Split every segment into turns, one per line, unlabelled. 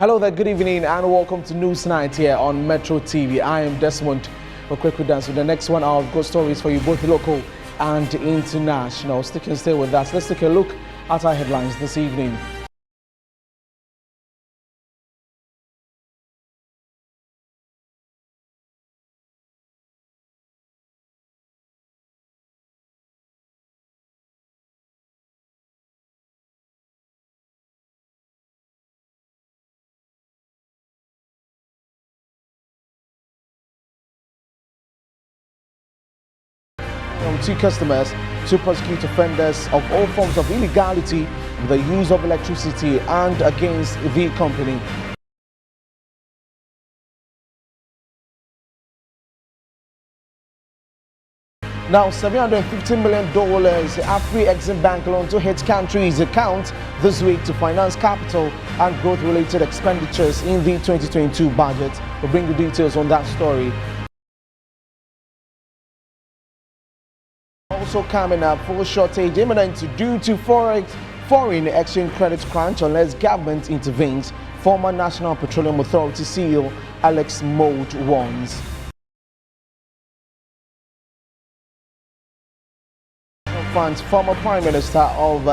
Hello there, good evening and welcome to News Night here on Metro TV. I am Desmond Okwekudans with the next 1 hour of good stories for you, both local and international. Stick and stay with us. Let's take a look at our headlines this evening. Two customers to prosecute offenders of all forms of illegality, the use of electricity and against the company. Now, $750 million Afrexim Bank loan to hit country's account this week to finance capital and growth-related expenditures in the 2022 budget. We'll bring you details on that story. Also coming up, full shortage imminent due to foreign exchange credit crunch unless government intervenes. Former National Petroleum Authority CEO Alex Mould warns. Funds, former Prime Minister of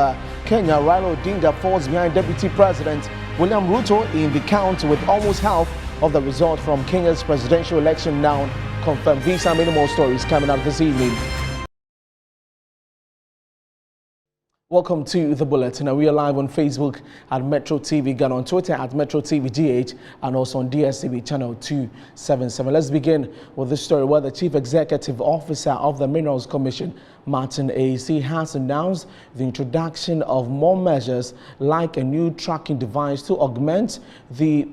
Kenya Raila Odinga falls behind Deputy President William Ruto in the count with almost half of the result from Kenya's presidential election now confirmed. These and many more stories coming up this evening. Welcome to the bulletin. We are live on Facebook at Metro TV Ghana, on Twitter at Metro TV GH, and also on DSTV channel 277. Let's begin with this story where the Chief Executive Officer of the Minerals Commission, Martin AC, has announced the introduction of more measures like a new tracking device to augment the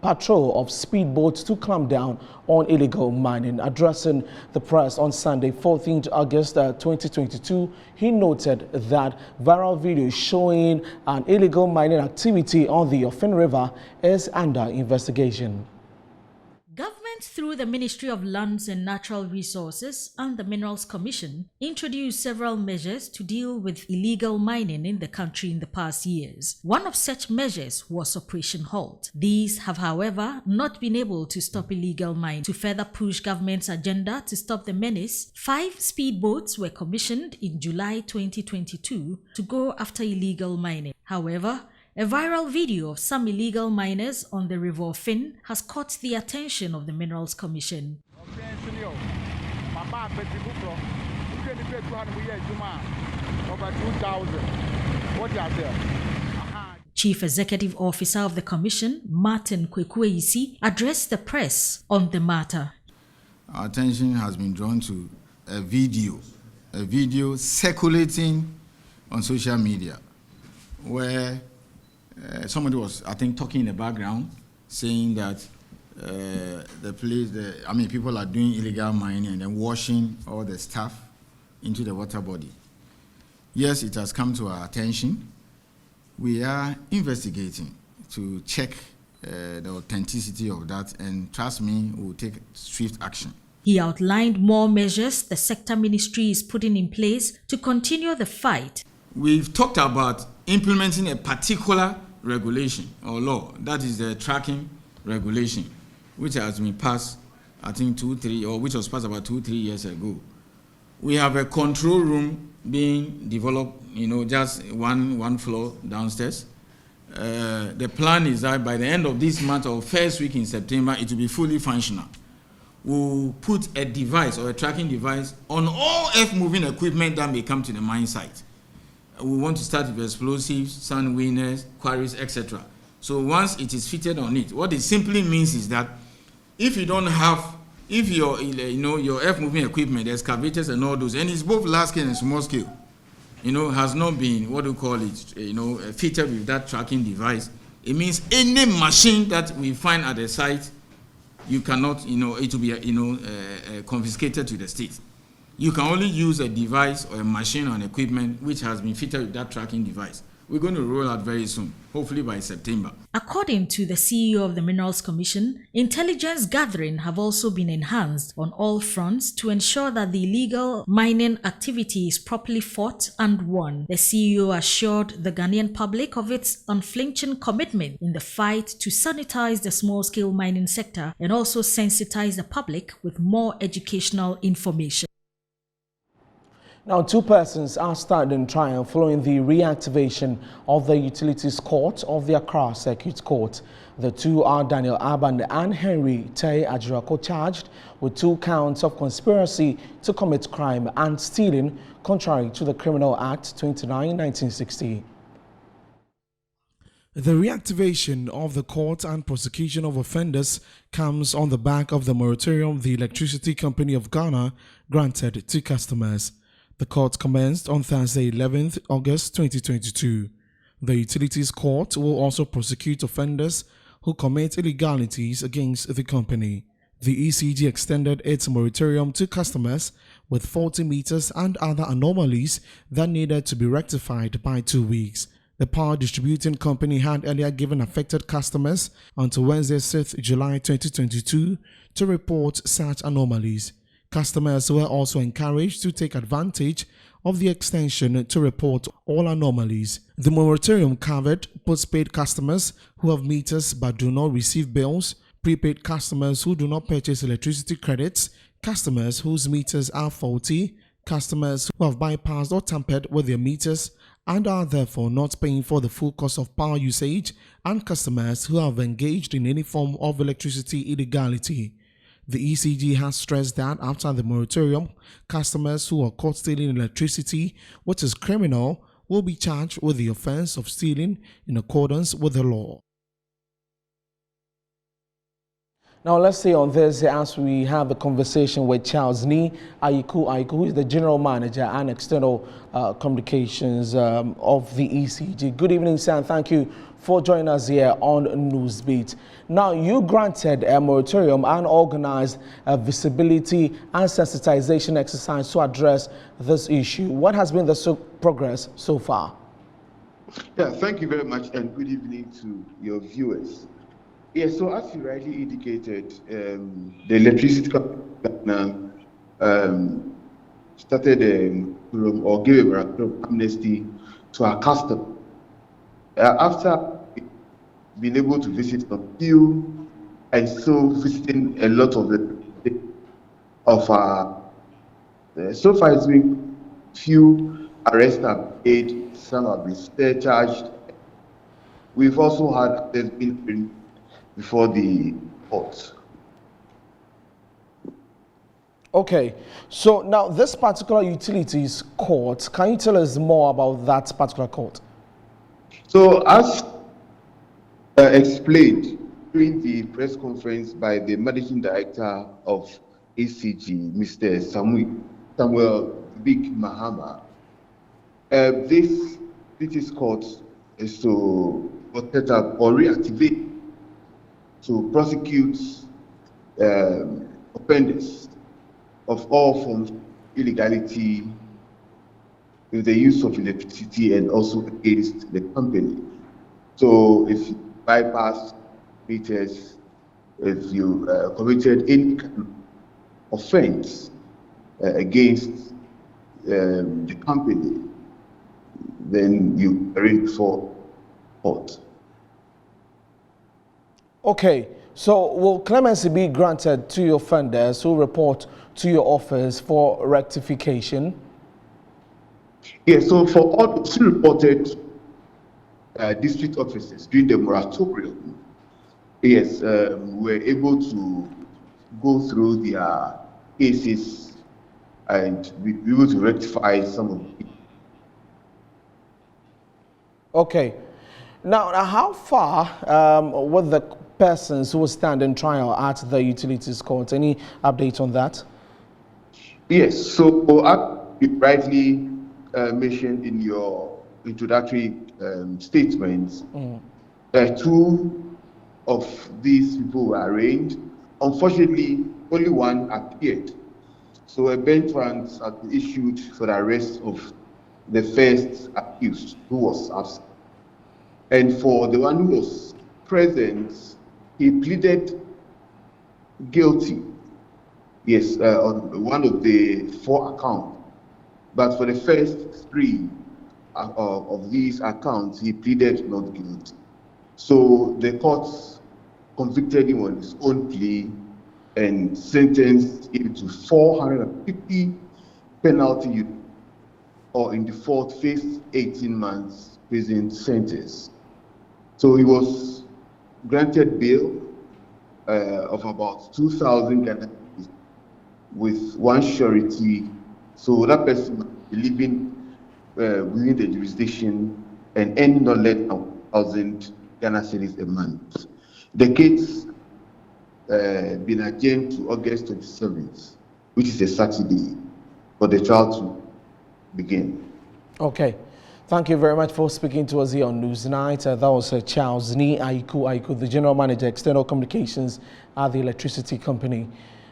patrol of speedboats to clamp down on illegal mining. Addressing the press on Sunday, 14th August 2022, he noted that viral video showing an illegal mining activity on the Ofin River is under investigation.
Government, through the Ministry of Lands and Natural Resources and the Minerals Commission, introduced several measures to deal with illegal mining in the country in the past years. One of such measures was Operation Halt. These have, however, not been able to stop illegal mining. To further push government's agenda to stop the menace, 5 speedboats were commissioned in July 2022 to go after illegal mining. However, a viral video of some illegal miners on the River Ofin has caught the attention of the Minerals Commission. Chief Executive Officer of the Commission, Martin Kwekueisi, addressed the press on the matter.
Our attention has been drawn to a video circulating on social media where somebody was, I think, talking in the background, saying that people are doing illegal mining and then washing all the stuff into the water body. Yes, it has come to our attention. We are investigating to check the authenticity of that, and trust me, we will take swift action.
He outlined more measures the sector ministry is putting in place to continue the fight.
We've talked about implementing a particular regulation or law, that is the tracking regulation, which has been passed, I think, which was passed about 2-3 years ago. We have a control room being developed, just one floor downstairs. The plan is that by the end of this month or first week in September, it will be fully functional. We'll put a device or a tracking device on all earth-moving equipment that may come to the mine site. We want to start with explosives, sand winners, quarries, etc. So once it is fitted on it, what it simply means is that if you don't have, if your earth-moving equipment, the excavators and all those, and it's both large scale and small scale, has not been, fitted with that tracking device, it means any machine that we find at the site, you cannot, it will be, confiscated to the state. You can only use a device or a machine or an equipment which has been fitted with that tracking device. we're going to roll out very soon, hopefully by September.
According to the CEO of the Minerals Commission, intelligence gathering have also been enhanced on all fronts to ensure that the illegal mining activity is properly fought and won. The CEO assured the Ghanaian public of its unflinching commitment in the fight to sanitize the small-scale mining sector and also sensitize the public with more educational information.
Now, 2 persons are standing trial following the reactivation of the Utilities Court of the Accra Circuit Court. The 2 are Daniel Aband and Henry Tay Ajurako, charged with 2 counts of conspiracy to commit crime and stealing, contrary to the Criminal Act 29, 1960. The reactivation of the court and prosecution of offenders comes on the back of the moratorium the Electricity Company of Ghana granted to customers. The court commenced on Thursday, 11th August 2022. The Utilities Court will also prosecute offenders who commit illegalities against the company. The ECG extended its moratorium to customers with 40 meters and other anomalies that needed to be rectified by 2 weeks. The power distributing company had earlier given affected customers until Wednesday, 6th July 2022 to report such anomalies. Customers were also encouraged to take advantage of the extension to report all anomalies. The moratorium covered postpaid customers who have meters but do not receive bills, prepaid customers who do not purchase electricity credits, customers whose meters are faulty, customers who have bypassed or tampered with their meters and are therefore not paying for the full cost of power usage, and customers who have engaged in any form of electricity illegality. The ECG has stressed that after the moratorium, customers who are caught stealing electricity, which is criminal, will be charged with the offense of stealing in accordance with the law. Now let's stay on this as we have a conversation with Charles Ni Ayiku, who is the General Manager and External Communications of the ECG. Good evening, sir, and thank you for joining us here on Newsbeat. Now, you granted a moratorium and organized a visibility and sensitization exercise to address this issue. What has been the progress so far?
Yeah, thank you very much, and good evening to your viewers. Yes, so as you rightly indicated, the electricity company started or gave a amnesty to our customers. After being able to visit a few, and so visiting a lot of our so far it's been few arrests have made, some have been charged. We've also had there's been before the court.
Okay, so now this particular utilities court, can you tell us more about that particular court?
So as explained during the press conference by the Managing Director of ECG, Mr. Samuel Big Mahama, this utilities court is to set up or reactivate to prosecute offenders of all forms of illegality with the use of electricity and also against the company. So if you bypass meters, if you committed any kind of offense against the company, then you are in for court.
Okay, so will clemency be granted to your offenders who report to your office for rectification?
Yes, so for all those who reported district officers during the moratorium, yes, we're able to go through their cases and be able to rectify some of it.
Okay. Now, how far were the persons who will stand in trial at the utilities court? Any update on that?
Yes, so as you rightly mentioned in your introductory statements, 2 of these people were arraigned. Unfortunately, only 1 appeared. So a bench warrant has been issued for the arrest of the first accused, who was absent. And for the one who was present, he pleaded guilty. Yes, on one of the 4 accounts. But for the first 3 of these accounts, he pleaded not guilty. So the courts convicted him on his own plea and sentenced him to 450 penalty, or in default, faced 18 months prison sentence. So he was granted bail of about 2,000 Ghana with one surety. So that person must be living within the jurisdiction and earning not less than 1,000 Ghana cedis a month. The case been adjourned to August 27th, which is a Saturday, for the trial to begin.
Okay. Thank you very much for speaking to us here on Newsnight. That was Charles Ni Aiku, the General Manager, External Communications at the Electricity Company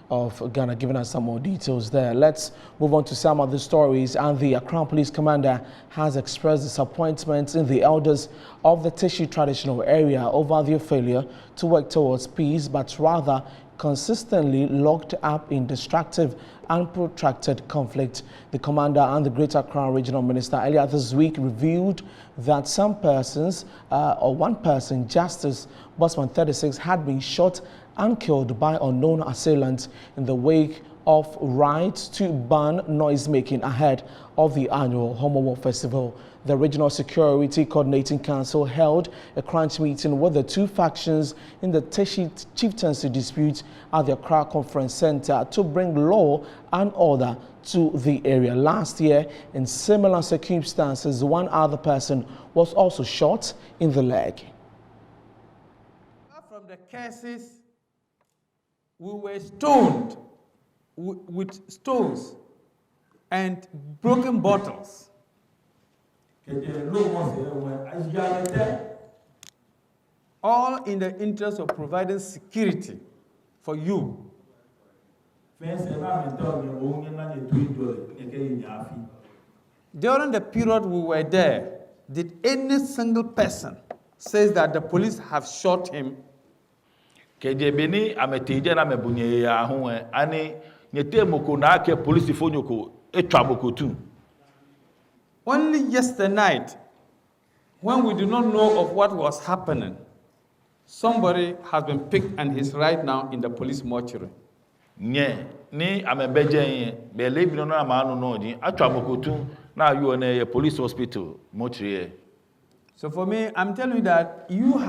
of Ghana, giving us some more details there. Let's move on to some of the stories. And the Accra Police Commander has expressed disappointment in the elders of the Teshie traditional area over their failure to work towards peace, but rather consistently locked up in destructive and protracted conflict. The commander and the Greater Accra Regional Minister earlier this week revealed that some persons, or one person, Justice Bosman 36, had been shot and killed by unknown assailants in the wake of rites to ban noise-making ahead of the annual Homowo Festival. The Regional Security Coordinating Council held a crunch meeting with the 2 factions in the Teshie chieftaincy dispute at the Accra Conference Center to bring law and order to the area. Last year, in similar circumstances, one other person was also shot in the leg.
From the cases, we were stoned with stones and broken bottles. All in the interest of providing security for you. During the period we were there, did any single person say that the police have shot him? Only yesterday night, when we do not know of what was happening, somebody has been picked and is right now in the police mortuary.
Police hospital mortuary.
So for me, I'm telling you that you,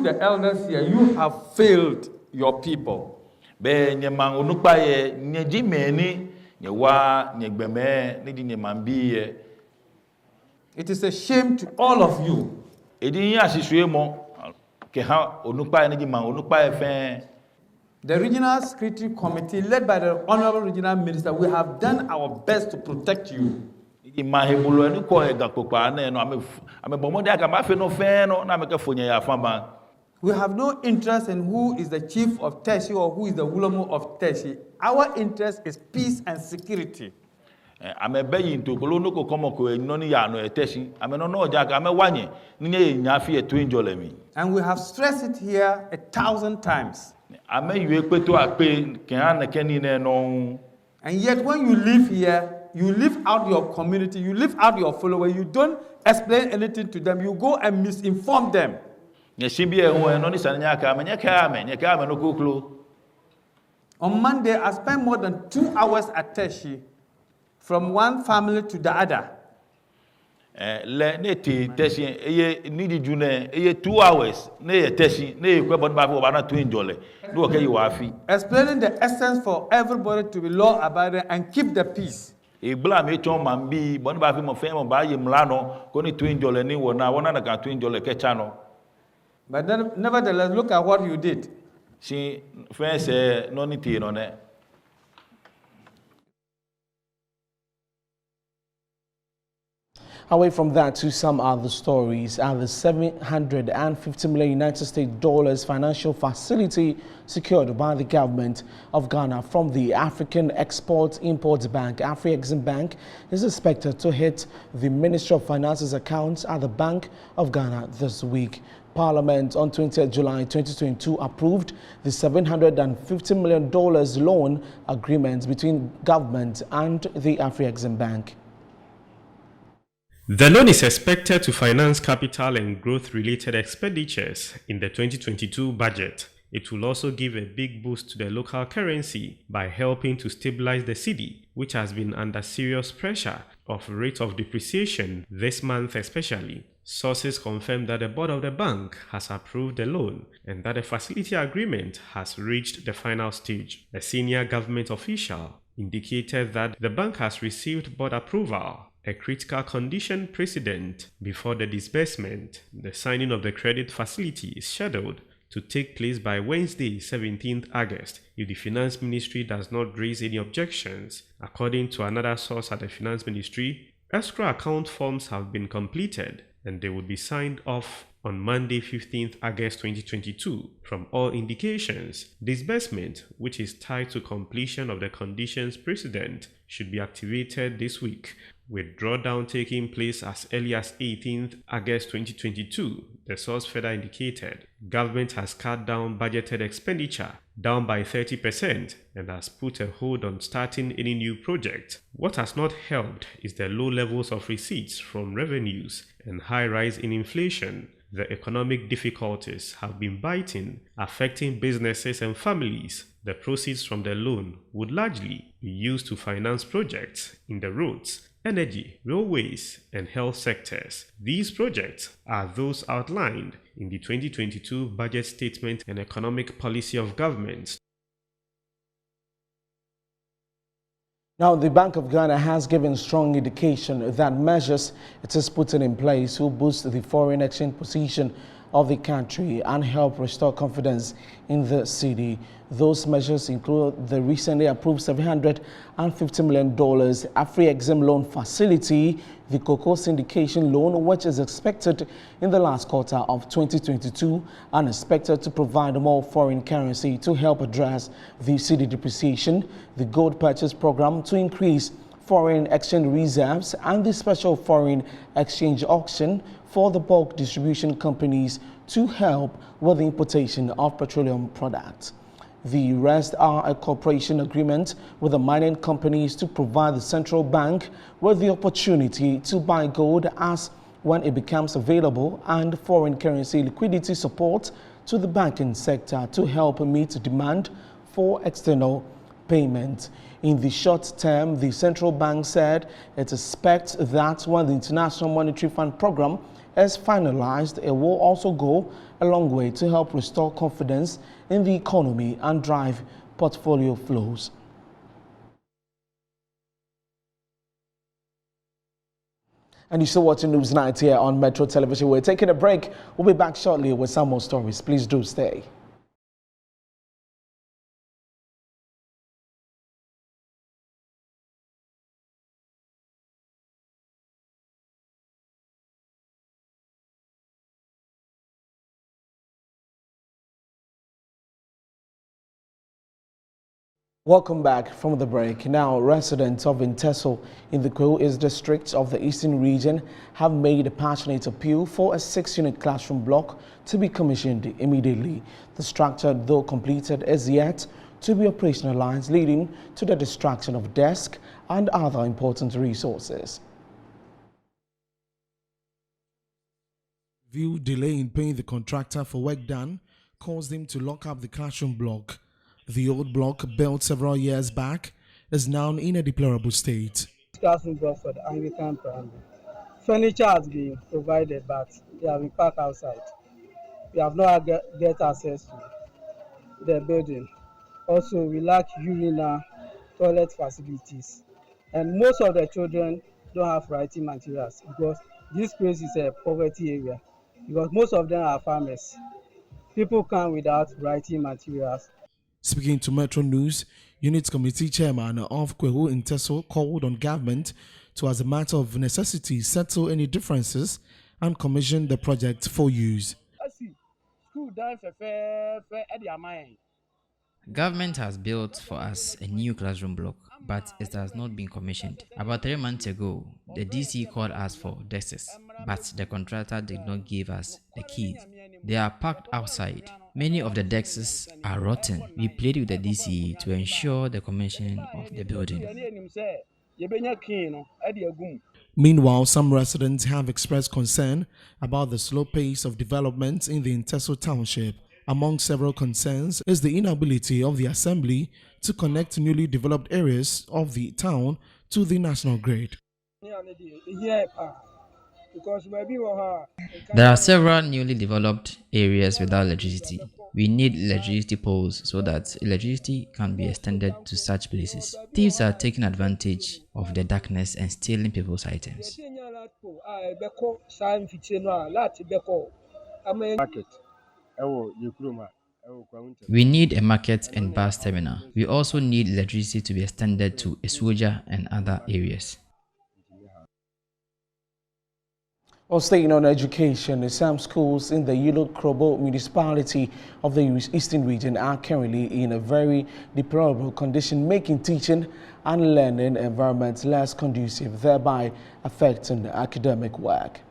the elders here, you have failed your people. It is a shame to all of you. The Regional Security Committee, led by the Honorable Regional Minister, we have done our best to protect you. We have no interest in who is the chief of Teshie or who is the Wulamu of Teshie. Our interest is peace and security. And we have stressed it here 1,000 times. And yet when you live here, you live out your community, you live out your followers, you don't explain anything to them, you go and misinform them. On Monday, I spent more than 2 hours at Teshie, from one family to the other.
Explaining
the essence for everybody to be law-abiding and keep the peace. But then, nevertheless, look at what you did.
Away from that to some other stories, the $750 million United States dollars financial facility secured by the government of Ghana from the African Export-Import Bank, Afrexim Bank, is expected to hit the Ministry of Finance's accounts at the Bank of Ghana this week. Parliament on 20th July 2022 approved the $750 million loan agreement between government and the Afrexim Bank.
The loan is expected to finance capital and growth-related expenditures in the 2022 budget. It will also give a big boost to the local currency by helping to stabilize the cedi, which has been under serious pressure of rate of depreciation this month especially. Sources confirm that the board of the bank has approved the loan and that the facility agreement has reached the final stage. A senior government official indicated that the bank has received board approval, a critical condition precedent before the disbursement. The signing of the credit facility is scheduled to take place by Wednesday, 17th August, if the Finance Ministry does not raise any objections. According to another source at the Finance Ministry, escrow account forms have been completed and they will be signed off on Monday, 15th August 2022. From all indications, disbursement, which is tied to completion of the conditions precedent, should be activated this week, with drawdown taking place as early as 18th August 2022, the source further indicated. Government has cut down budgeted expenditure down by 30% and has put a hold on starting any new project. What has not helped is the low levels of receipts from revenues and high rise in inflation. The economic difficulties have been biting, affecting businesses and families. The proceeds from the loan would largely be used to finance projects in the roads, energy, railways, and health sectors. These projects are those outlined in the 2022 Budget Statement and Economic Policy of Government.
Now, the Bank of Ghana has given strong indication that measures it is putting in place will boost the foreign exchange position of the country and help restore confidence in the cedi. Those measures include the recently approved $750 million Afrexim loan facility, the cocoa syndication loan, which is expected in the last quarter of 2022 and expected to provide more foreign currency to help address the cedi depreciation, the gold purchase program to increase foreign exchange reserves, and the special foreign exchange auction for the bulk distribution companies to help with the importation of petroleum products. The rest are a cooperation agreement with the mining companies to provide the central bank with the opportunity to buy gold as when it becomes available, and foreign currency liquidity support to the banking sector to help meet demand for external payment. In the short term, the central bank said it expects that when the International Monetary Fund program is finalized, it will also go a long way to help restore confidence in the economy and drive portfolio flows. And you're still watching Newsnight here on Metro Television. We're taking a break. We'll be back shortly with some more stories. Please do stay. Welcome back from the break. Now, residents of Inteso in the Kwahu East district of the Eastern region have made a passionate appeal for a 6-unit classroom block to be commissioned immediately. The structure, though completed, is yet to be operationalized, leading to the destruction of desks and other important resources. View delay in paying the contractor for work done caused him to lock up the classroom block. The old block, built several years back, is now in a deplorable state.
Classroom block for the Anglican primary. Furniture has been provided, but they have been parked outside. We have not get access to the building. Also, we lack urinal, toilet facilities, and most of the children don't have writing materials because this place is a poverty area. Because most of them are farmers. People come without writing materials.
Speaking to Metro News, Unit Committee Chairman of Kwahu Inteso called on government to, as a matter of necessity, settle any differences and commission the project for use.
Government has built for us a new classroom block, but it has not been commissioned. About 3 months ago, the DC called us for desks, but the contractor did not give us the keys. They are parked outside. Many of the desks are rotten. We plead with the DC to ensure the commissioning of the building.
Meanwhile, some residents have expressed concern about the slow pace of development in the Inteso township. Among several concerns is the inability of the assembly to connect newly developed areas of the town to the national grid.
There are several newly developed areas without electricity. We need electricity poles so that electricity can be extended to such places. Thieves are taking advantage of the darkness and stealing people's items. We need a market and bus terminal. We also need electricity to be extended to Isuoja and other areas.
Well, staying on education, some schools in the Yilo Krobo municipality of the Eastern region are currently in a very deplorable condition, making teaching and learning environments less conducive, thereby affecting academic work.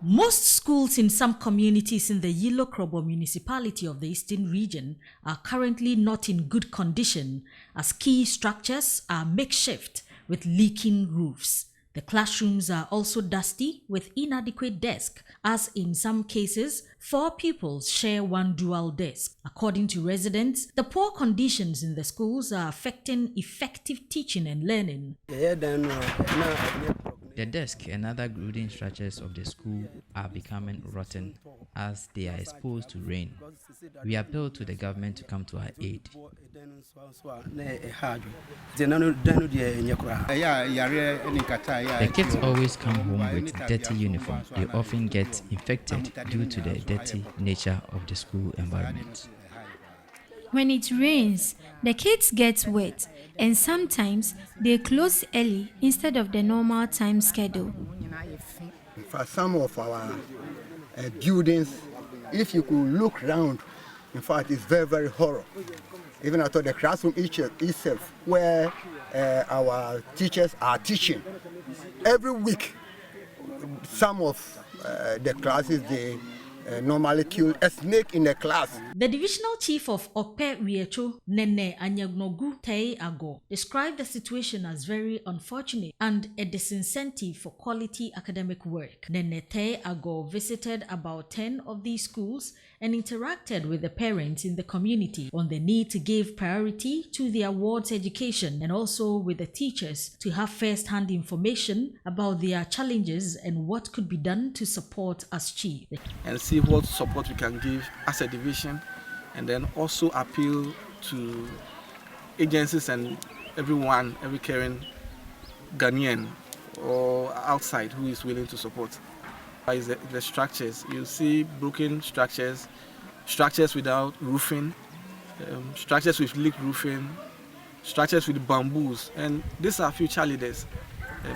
Most schools in some communities in the Yilo Krobo municipality of the Eastern region are currently not in good condition, as key structures are makeshift with leaking roofs. The classrooms are also dusty with inadequate desks, as in some cases, 4 pupils share one dual desk. According to residents, the poor conditions in the schools are affecting effective teaching and learning.
The desk and other wooden structures of the school are becoming rotten as they are exposed to rain. We appeal to the government to come to our aid. The kids always come home with dirty uniforms. They often get infected due to the dirty nature of the school environment.
When it rains, the kids get wet, and sometimes they close early instead of the normal time schedule.
For some of our buildings, if you could look around, in fact, it's very, very horrible. Even at the classroom itself, where our teachers are teaching, every week, some of the classes, they normally kill a snake in the class.
The divisional chief of Ope Riecho, Nene Anyagnogu Tei Ago, described the situation as very unfortunate and a disincentive for quality academic work. Nene Tei Ago visited about 10 of these schools and interacted with the parents in the community on the need to give priority to the awards education and also with the teachers to have first-hand information about their challenges and what could be done to support as chief.
And see what support we can give as a division, and then also appeal to agencies and everyone, every caring Ghanaian or outside who is willing to support. Is the structures. You see broken structures, structures without roofing, structures with leaked roofing, structures with bamboos, and these are future leaders.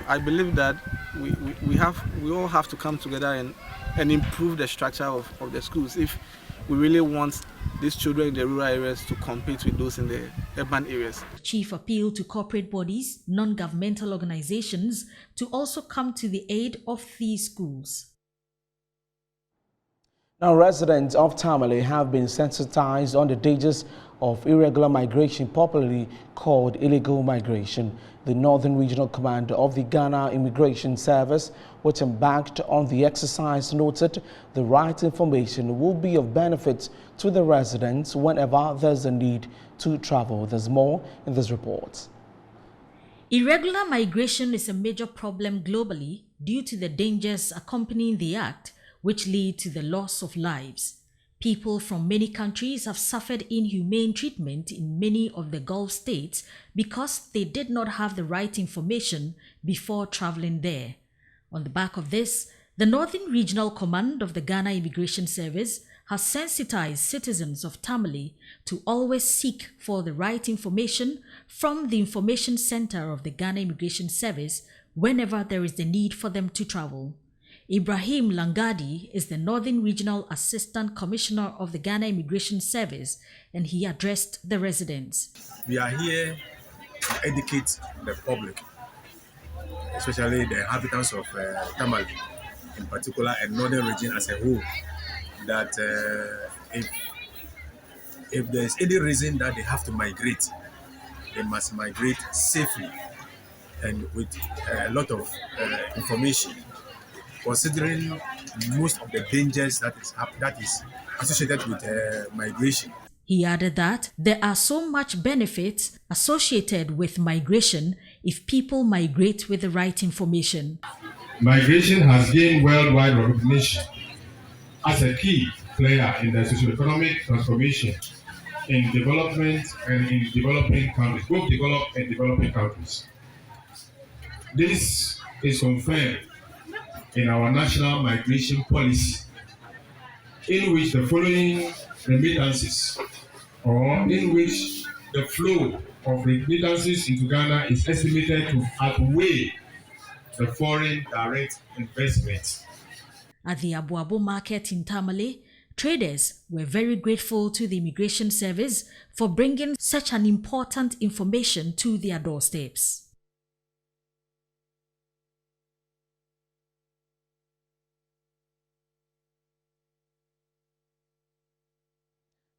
I believe that we all have to come together and improve the structure of the schools if we really want these children in the rural areas to compete with those in the urban areas.
Chief appealed to corporate bodies, non-governmental organizations to also come to the aid of these schools.
Now, residents of Tamale have been sensitized on the dangers of irregular migration, popularly called illegal migration. The Northern Regional Command of the Ghana Immigration Service, which embarked on the exercise, noted the right information will be of benefit to the residents whenever there's a need to travel. There's more in this report.
Irregular migration is a major problem globally due to the dangers accompanying the act, which lead to the loss of lives. People from many countries have suffered inhumane treatment in many of the Gulf states because they did not have the right information before traveling there. On the back of this, the Northern Regional Command of the Ghana Immigration Service has sensitized citizens of Tamale to always seek for the right information from the Information Center of the Ghana Immigration Service whenever there is the need for them to travel. Ibrahim Langadi is the Northern Regional Assistant Commissioner of the Ghana Immigration Service, and he addressed the residents.
We are here to educate the public, especially the inhabitants of Tamale in particular and northern region as a whole, that if there's any reason that they have to migrate, they must migrate safely and with a lot of information, considering most of the dangers that is associated with migration.
He added that there are so much benefits associated with migration if people migrate with the right information.
Migration has gained worldwide recognition as a key player in the socio-economic transformation in development and in developing countries, both developed and developing countries. This is confirmed in our national migration policy, in which the following remittances, or in which the flow of remittances into Ghana is estimated to outweigh the foreign direct investment.
At the Abu Abu market in Tamale, traders were very grateful to the Immigration Service for bringing such an important information to their doorsteps.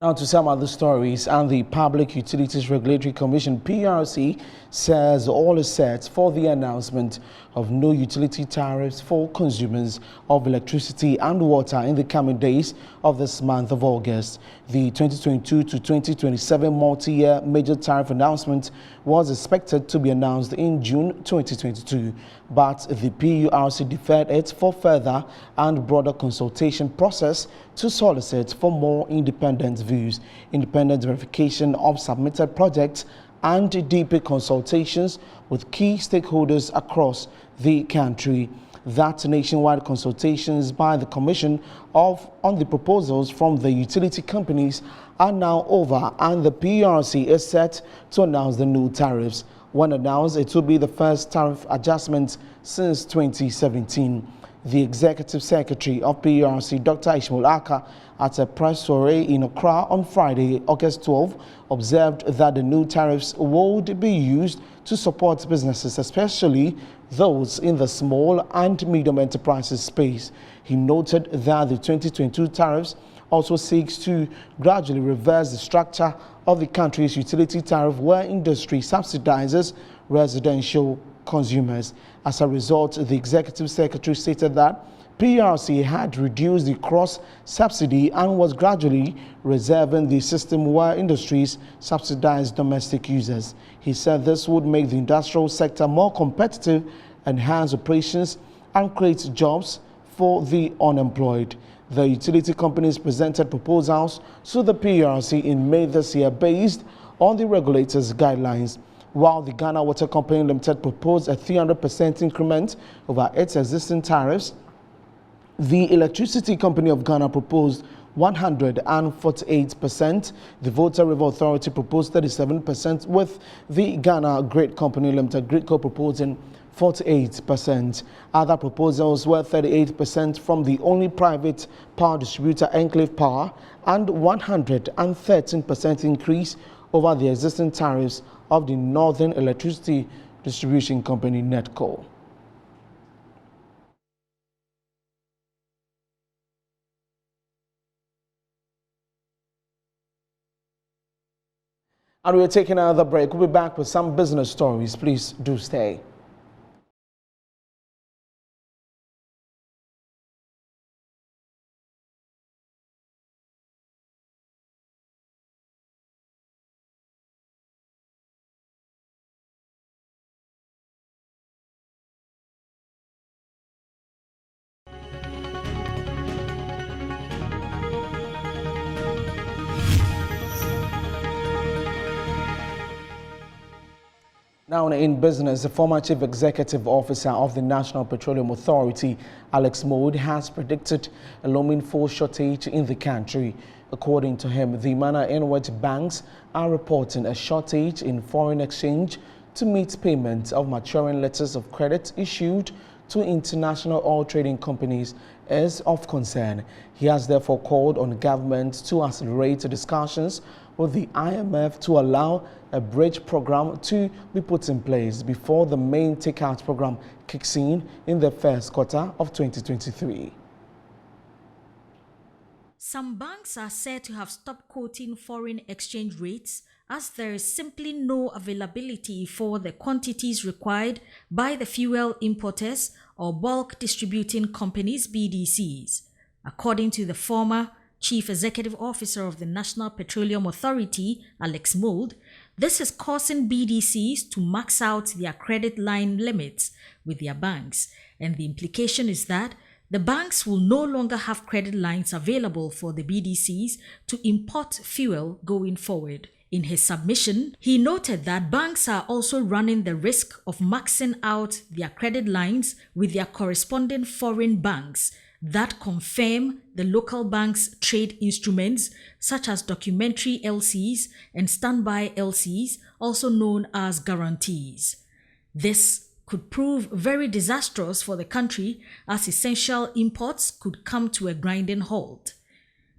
Now to some other stories, and the Public Utilities Regulatory Commission (PURC) says all is set for the announcement of no utility tariffs for consumers of electricity and water in the coming days of this month of August. The 2022 to 2027 multi-year major tariff announcement was expected to be announced in June 2022, but the PURC deferred it for further and broader consultation process to solicit for more independent views, independent verification of submitted projects, and deeper consultations with key stakeholders across the country. That nationwide consultations by the Commission on the proposals from the utility companies are now over, and the PURC is set to announce the new tariffs. When announced, it will be the first tariff adjustment since 2017. The Executive Secretary of PURC, Dr. Ishmael Aka, at a press soiree in Accra on Friday, August 12, observed that the new tariffs would be used to support businesses, especially those in the small and medium enterprises space. He noted that the 2022 tariffs also seeks to gradually reverse the structure of the country's utility tariff, where industry subsidizes residential consumers. As a result, the Executive Secretary stated that PURC had reduced the cross-subsidy and was gradually reserving the system where industries subsidize domestic users. He said this would make the industrial sector more competitive, enhance operations, and create jobs for the unemployed. The utility companies presented proposals to the PURC in May this year based on the regulator's guidelines. While the Ghana Water Company Limited proposed a 300% increment over its existing tariffs, the Electricity Company of Ghana proposed 148%. The Volta River Authority proposed 37%, with the Ghana Grid Company Limited, GridCo, proposing 48%. Other proposals were 38% from the only private power distributor, Enclave Power, and 113% increase over the existing tariffs of the Northern Electricity Distribution Company, NETCO. And we're taking another break. We'll be back with some business stories. Please do stay. Now in business, the former Chief Executive Officer of the National Petroleum Authority, Alex Mould, has predicted a looming fuel shortage in the country. According to him, the manner in which banks are reporting a shortage in foreign exchange to meet payment of maturing letters of credit issued to international oil trading companies is of concern. He has therefore called on government to accelerate discussions with the IMF to allow a bridge program to be put in place before the main takeout program kicks in the first quarter of 2023.
Some banks are said to have stopped quoting foreign exchange rates as there is simply no availability for the quantities required by the fuel importers or bulk distributing companies, BDCs. According to the former Chief Executive Officer of the National Petroleum Authority, Alex Mould, this is causing BDCs to max out their credit line limits with their banks, and the implication is that the banks will no longer have credit lines available for the BDCs to import fuel going forward. In his submission, he noted that banks are also running the risk of maxing out their credit lines with their corresponding foreign banks that confirm the local bank's trade instruments such as documentary LCs and standby LCs, also known as guarantees. This could prove very disastrous for the country as essential imports could come to a grinding halt.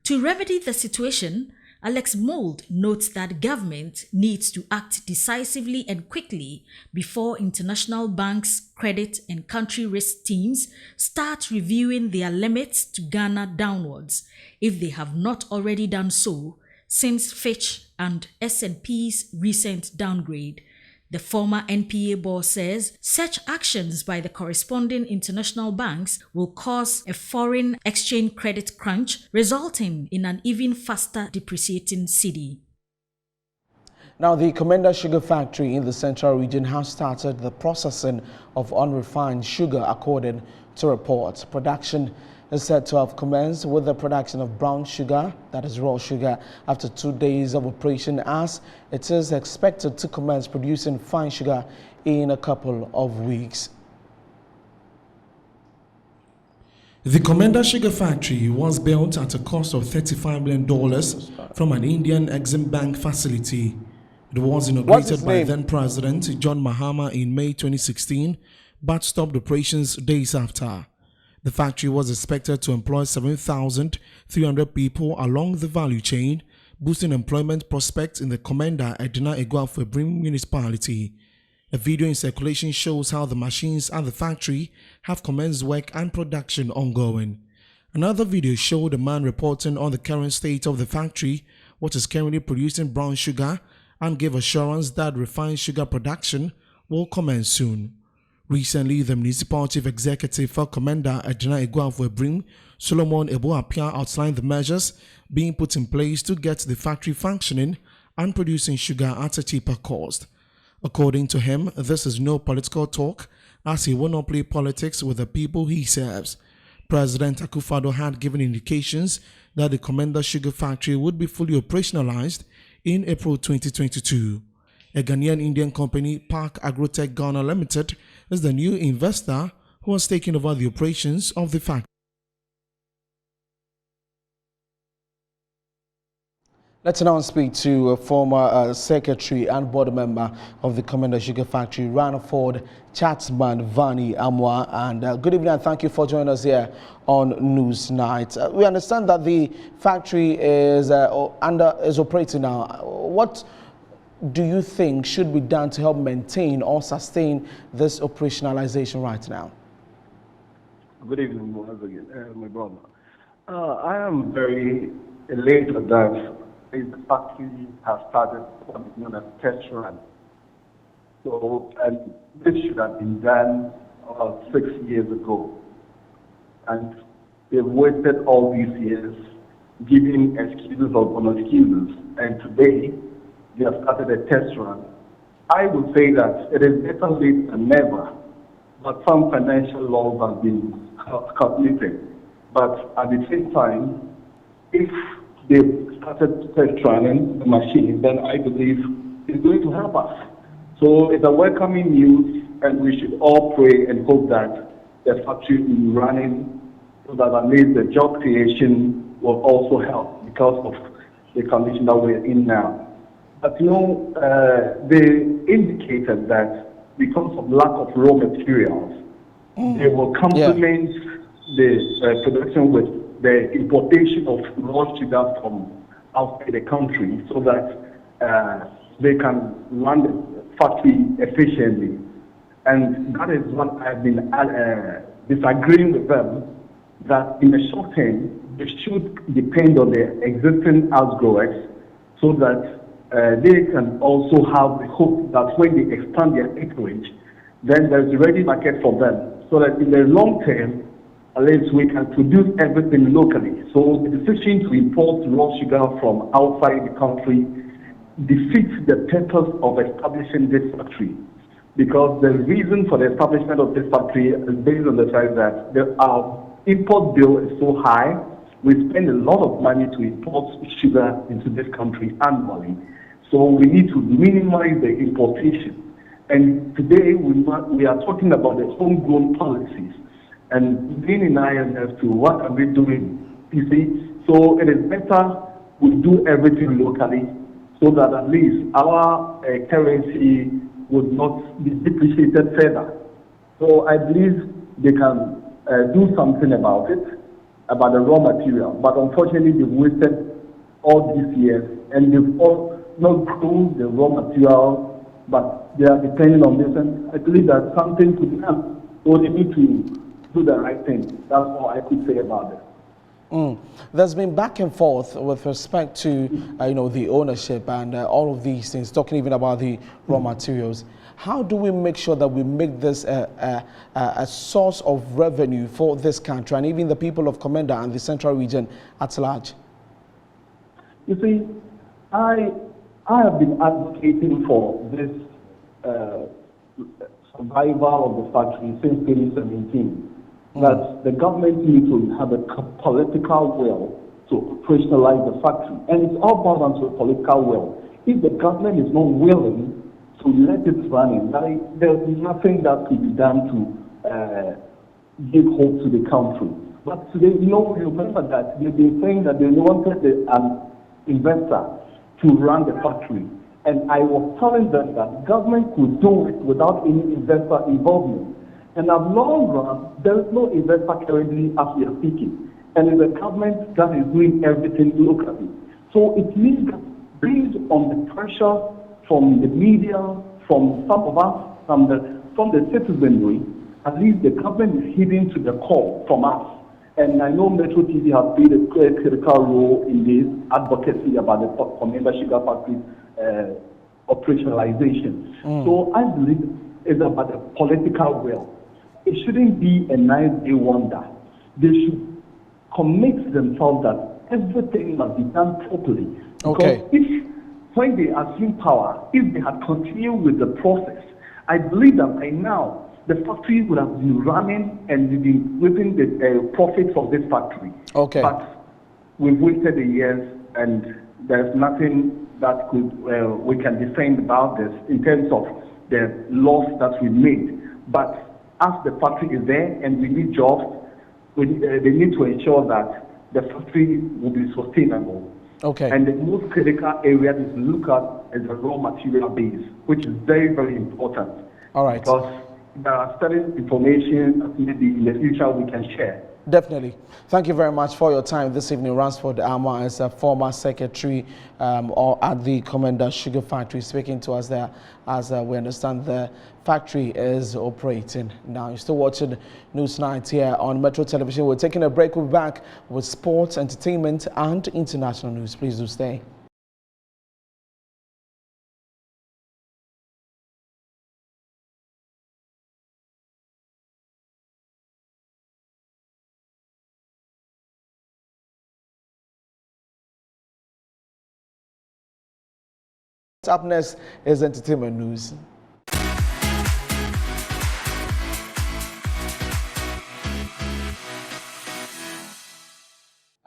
To remedy the situation, Alex Mould notes that government needs to act decisively and quickly before international banks' credit and country risk teams start reviewing their limits to Ghana downwards, if they have not already done so since Fitch and S&P's recent downgrade. The former NPA boss says such actions by the corresponding international banks will cause a foreign exchange credit crunch, resulting in an even faster depreciating cedi.
Now, the Commander Sugar Factory in the Central Region has started the processing of unrefined sugar according to reports. Production is said to have commenced with the production of brown sugar, that is raw sugar, after 2 days of operation, as it is expected to commence producing fine sugar in a couple of weeks.
The Commander Sugar Factory was built at a cost of $35 million from an Indian Exim Bank facility. It was inaugurated by then-President John Mahama in May 2016, but stopped operations days after. The factory was expected to employ 7,300 people along the value chain, boosting employment prospects in the Commander Edina Eguafuebrim municipality. A video in circulation shows how the machines at the factory have commenced work and production ongoing. Another video showed a man reporting on the current state of the factory, which is currently producing brown sugar, and gave assurance that refined sugar production will commence soon. Recently, the Municipal Chief Executive for Commander Edina Eguafuebrim, Solomon Eboapia, outlined the measures being put in place to get the factory functioning and producing sugar at a cheaper cost. According to him, this is no political talk, as he will not play politics with the people he serves. President Akufo-Addo had given indications that the Commander Sugar Factory would be fully operationalized in April 2022. A Ghanaian Indian company, Park Agrotech Ghana Limited, is the new investor who has taken over the operations of the factory.
Let's now speak to a former secretary and board member of the Commander Sugar Factory, Ranford Chatsman Vani Amwa. And good evening and thank you for joining us here on Newsnight. We understand that the factory is operating now. What do you think should be done to help maintain or sustain this operationalization right now?
Good evening, once again, my brother. I am very elated that the factory has started what is known as test run. So, and this should have been done 6 years ago. And they've wasted all these years giving excuses upon excuses. And today, they have started a test run. I would say that it is better late than never, but some financial laws have been calculated. But at the same time, if they started test running the machine, then I believe it's going to help us. So it's a welcoming news, and we should all pray and hope that the factory will be running so that at least the job creation will also help because of the condition that we're in now. But they indicated that because of lack of raw materials, they will complement the production with the importation of raw sugar from outside the country so that they can run the factory efficiently. And that is what I've been disagreeing with them, that in the short term, they should depend on the existing house growers so that they can also have the hope that when they expand their acreage, then there's a ready market for them. So that in the long term, at least we can produce everything locally. So the decision to import raw sugar from outside the country defeats the purpose of establishing this factory. Because the reason for the establishment of this factory is based on the fact that our import bill is so high. We spend a lot of money to import sugar into this country annually. So we need to minimize the importation. And today we are talking about the homegrown policies and being in IMF to what are we doing, you see. So it is better we do everything locally so that at least our currency would not be depreciated further. So I believe they can do something about it, about the raw material. But unfortunately, they've wasted all these years and they've all not grown the raw material, but they are depending on this. And I believe that something could be done. So they need to do the right thing. That's all I could say about it.
There's been back and forth with respect to the ownership and all of these things, talking even about the raw materials. How do we make sure that we make this a source of revenue for this country and even the people of Komenda and the central region at large?
You see, I have been advocating for this survival of the factory since 2017. That the government needs to have a political will to operationalize the factory. And it's all bound down to a political will. If the government is not willing to let it run, there's nothing that could be done to give hope to the country. But today, remember that they've been saying that they wanted an investor to run the factory. And I was telling them that government could do it without any investor involvement. And at long run, there is no investor currently as we are speaking. And it's the government that is doing everything locally. So it means that based on the pressure from the media, from some of us, from the citizenry, at least the government is heeding to the call from us. And I know Metro TV has played a critical role in this advocacy about the Komenda Sugar Factory operationalization. So I believe it's about the political will. It shouldn't be a 9-day wonder. They should commit themselves that everything must be done properly. Because when they assume power, if they had continued with the process, I believe that by now the factory would have been running and we've been reaping the profits of this factory. But we've wasted the years and there's nothing that we can defend about this in terms of the loss that we made. But as the factory is there and we need jobs, they need to ensure that the factory will be sustainable. And the most critical area is to look at is the raw material base, which is very, very important. Because there are certain information that maybe in the future we can share.
Definitely. Thank you very much for your time this evening. Ransford Amma is a former secretary at the Komenda Sugar Factory, speaking to us there as we understand the factory is operating. Now, you're still watching News Night here on Metro Television. We're taking a break. We'll be back with sports, entertainment and international news. Please do stay. Up next is entertainment news.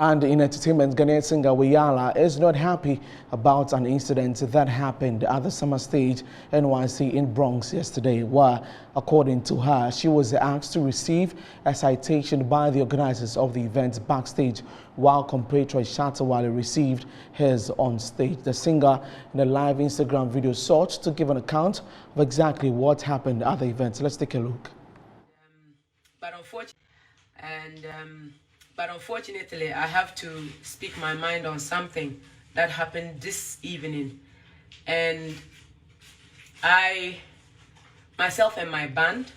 And in entertainment, Ghanaian singer Wiyala is not happy about an incident that happened at the Summer Stage NYC in Bronx yesterday, where, according to her, she was asked to receive a citation by the organizers of the event backstage, while compatriot Shatta Wale received his on stage. The singer, in a live Instagram video, sought to give an account of exactly what happened at the event. Let's take a look.
But unfortunately, I have to speak my mind on something that happened this evening. And myself and my band,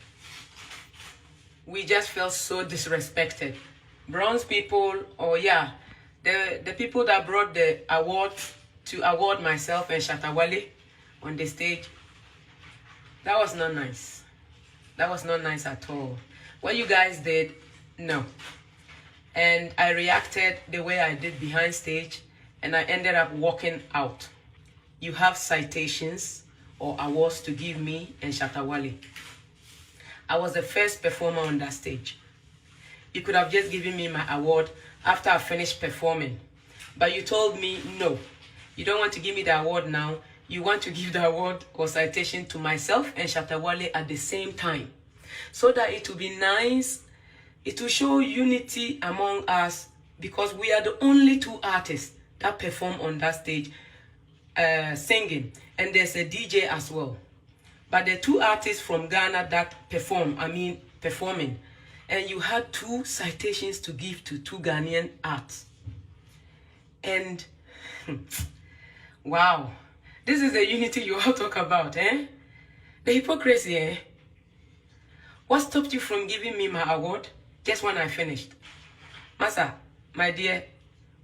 we just felt so disrespected. Bronze people, the people that brought the award to award myself and Shatta Wale on the stage, that was not nice. That was not nice at all. What you guys did, no. And I reacted the way I did behind stage, and I ended up walking out. You have citations or awards to give me and Shatta Wale. I was the first performer on that stage. You could have just given me my award after I finished performing. But you told me, no, you don't want to give me the award now. You want to give the award or citation to myself and Shatta Wale at the same time, so that it will be nice. It will show unity among us, because we are the only two artists that perform on that stage singing. And there's a DJ as well. But the two artists from Ghana that performing. And you had two citations to give to two Ghanaian arts. And wow, this is the unity you all talk about, eh? The hypocrisy, eh? What stopped you from giving me my award just when I finished? Masa, my dear,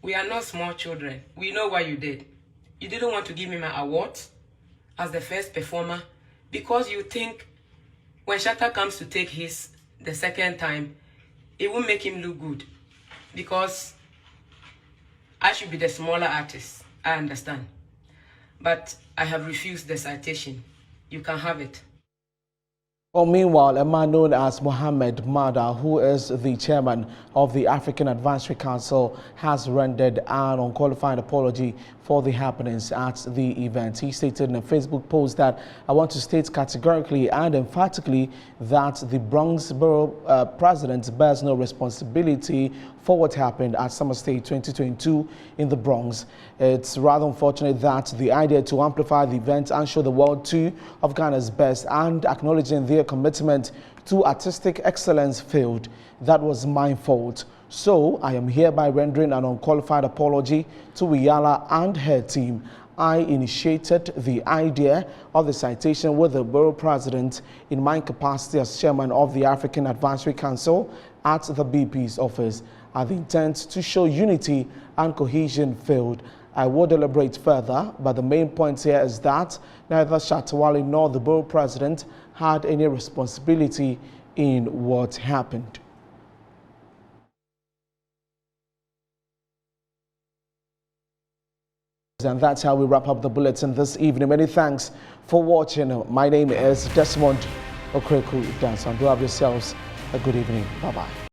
we are not small children. We know what you did. You didn't want to give me my award as the first performer because you think when Shatta comes to take his the second time, it will make him look good. Because I should be the smaller artist. I understand. But I have refused the citation. You can have it.
Well, meanwhile, a man known as Mohammed Mada, who is the chairman of the African Advisory Council, has rendered an unqualified apology for the happenings at the event. He stated in a Facebook post that, "I want to state categorically and emphatically that the Bronx Borough President bears no responsibility for what happened at Summer Stage 2022 in the Bronx. It's rather unfortunate that the idea to amplify the event and show the world two of Ghana's best and acknowledging their commitment to artistic excellence failed. That was my fault. So I am hereby rendering an unqualified apology to Wiyala and her team. I initiated the idea of the citation with the borough president in my capacity as chairman of the African Advisory Council at the BP's office. The intent to show unity and cohesion failed. I will deliberate further, but the main point here is that neither Shatta Wale nor the borough president had any responsibility in what happened." And that's how we wrap up the bulletin this evening. Many thanks for watching. My name is Desmond Okreku Danson. Do have yourselves a good evening. Bye-bye.